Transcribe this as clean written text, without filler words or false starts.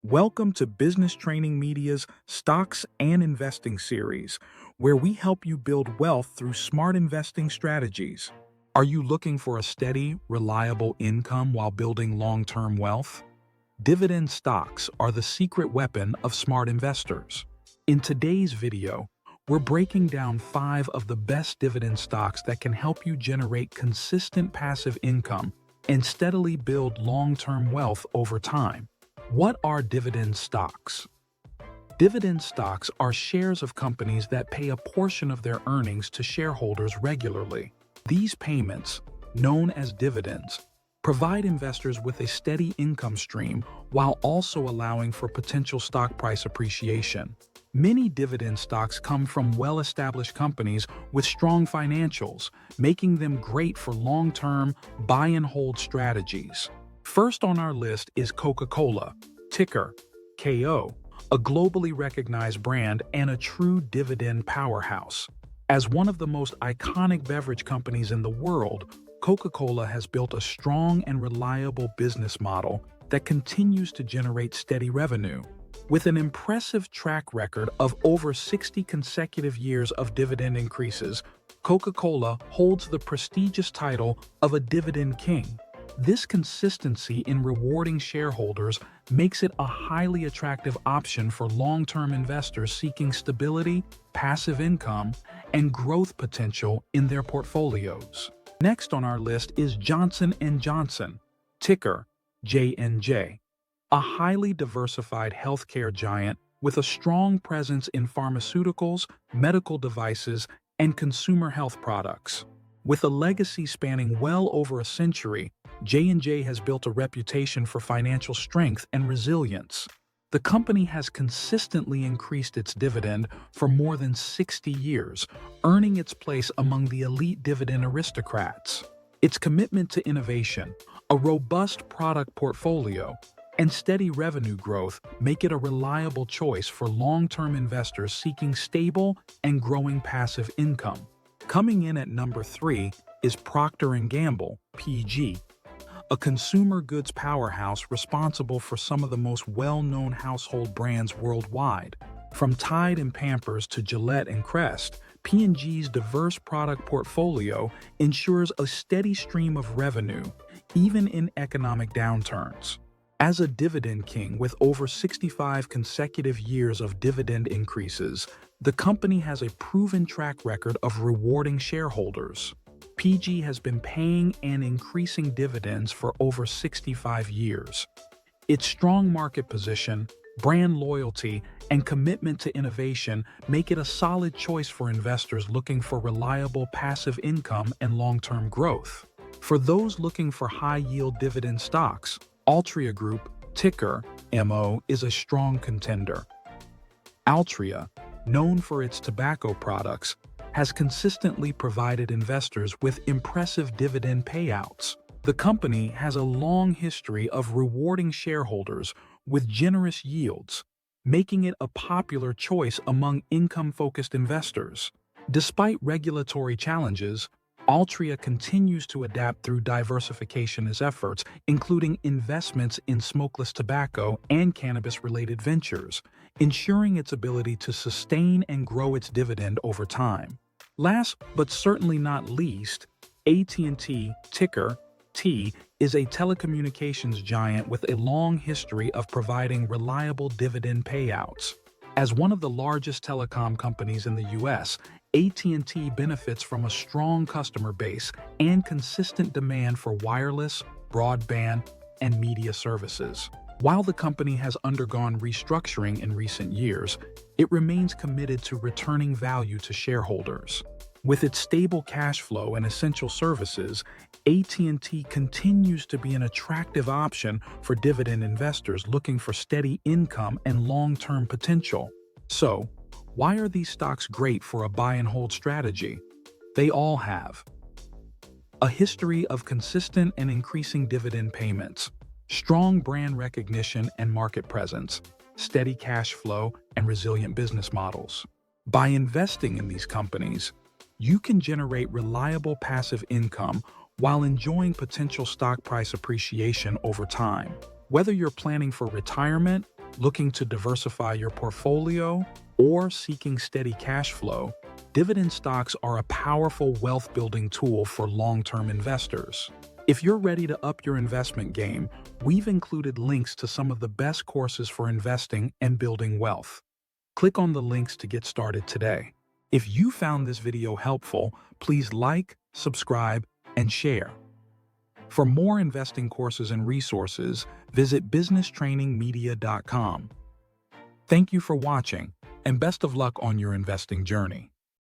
Welcome to Business Training Media's Stocks and Investing series, where we help you build wealth through smart investing strategies. Are you looking for a steady, reliable income while building long-term wealth? Dividend stocks are the secret weapon of smart investors. In today's video, we're breaking down 5 of the best dividend stocks that can help you generate consistent passive income and steadily build long-term wealth over time. What are dividend stocks? Dividend stocks are shares of companies that pay a portion of their earnings to shareholders regularly. These payments, known as dividends, provide investors with a steady income stream while also allowing for potential stock price appreciation. Many dividend stocks come from well-established companies with strong financials, making them great for long-term buy-and-hold strategies. First on our list is Coca-Cola, ticker KO, a globally recognized brand and a true dividend powerhouse. As one of the most iconic beverage companies in the world, Coca-Cola has built a strong and reliable business model that continues to generate steady revenue. With an impressive track record of over 60 consecutive years of dividend increases, Coca-Cola holds the prestigious title of a dividend king. This consistency in rewarding shareholders makes it a highly attractive option for long-term investors seeking stability, passive income, and growth potential in their portfolios. Next on our list is Johnson & Johnson, ticker J&J, a highly diversified healthcare giant with a strong presence in pharmaceuticals, medical devices, and consumer health products. With a legacy spanning well over a century, J&J has built a reputation for financial strength and resilience. The company has consistently increased its dividend for more than 60 years, earning its place among the elite dividend aristocrats. Its commitment to innovation, a robust product portfolio, and steady revenue growth make it a reliable choice for long-term investors seeking stable and growing passive income. Coming in at number 3 is Procter & Gamble, PG, a consumer goods powerhouse responsible for some of the most well-known household brands worldwide. From Tide and Pampers to Gillette and Crest, P&G's diverse product portfolio ensures a steady stream of revenue, even in economic downturns. As a dividend king with over 65 consecutive years of dividend increases, the company has a proven track record of rewarding shareholders. PG has been paying and increasing dividends for over 65 years. Its strong market position, brand loyalty, and commitment to innovation make it a solid choice for investors looking for reliable passive income and long-term growth. For those looking for high-yield dividend stocks, Altria Group, ticker MO, is a strong contender. Altria, known for its tobacco products, has consistently provided investors with impressive dividend payouts. The company has a long history of rewarding shareholders with generous yields, making it a popular choice among income-focused investors. Despite regulatory challenges, Altria continues to adapt through diversification efforts, including investments in smokeless tobacco and cannabis-related ventures, ensuring its ability to sustain and grow its dividend over time. Last but certainly not least, AT&T, ticker T, is a telecommunications giant with a long history of providing reliable dividend payouts. As one of the largest telecom companies in the U.S., AT&T benefits from a strong customer base and consistent demand for wireless, broadband, and media services. While the company has undergone restructuring in recent years, it remains committed to returning value to shareholders. With its stable cash flow and essential services, AT&T continues to be an attractive option for dividend investors looking for steady income and long-term potential. So, why are these stocks great for a buy-and-hold strategy? They all have a history of consistent and increasing dividend payments, strong brand recognition and market presence, steady cash flow, and resilient business models. By investing in these companies, you can generate reliable passive income while enjoying potential stock price appreciation over time. Whether you're planning for retirement, Looking to diversify your portfolio or seeking steady cash flow, dividend stocks are a powerful wealth-building tool for long-term investors. If you're ready to up your investment game, we've included links to some of the best courses for investing and building wealth. Click on the links to get started today. If you found this video helpful, please like, subscribe, and share. For more investing courses and resources, visit businesstrainingmedia.com. Thank you for watching, and best of luck on your investing journey.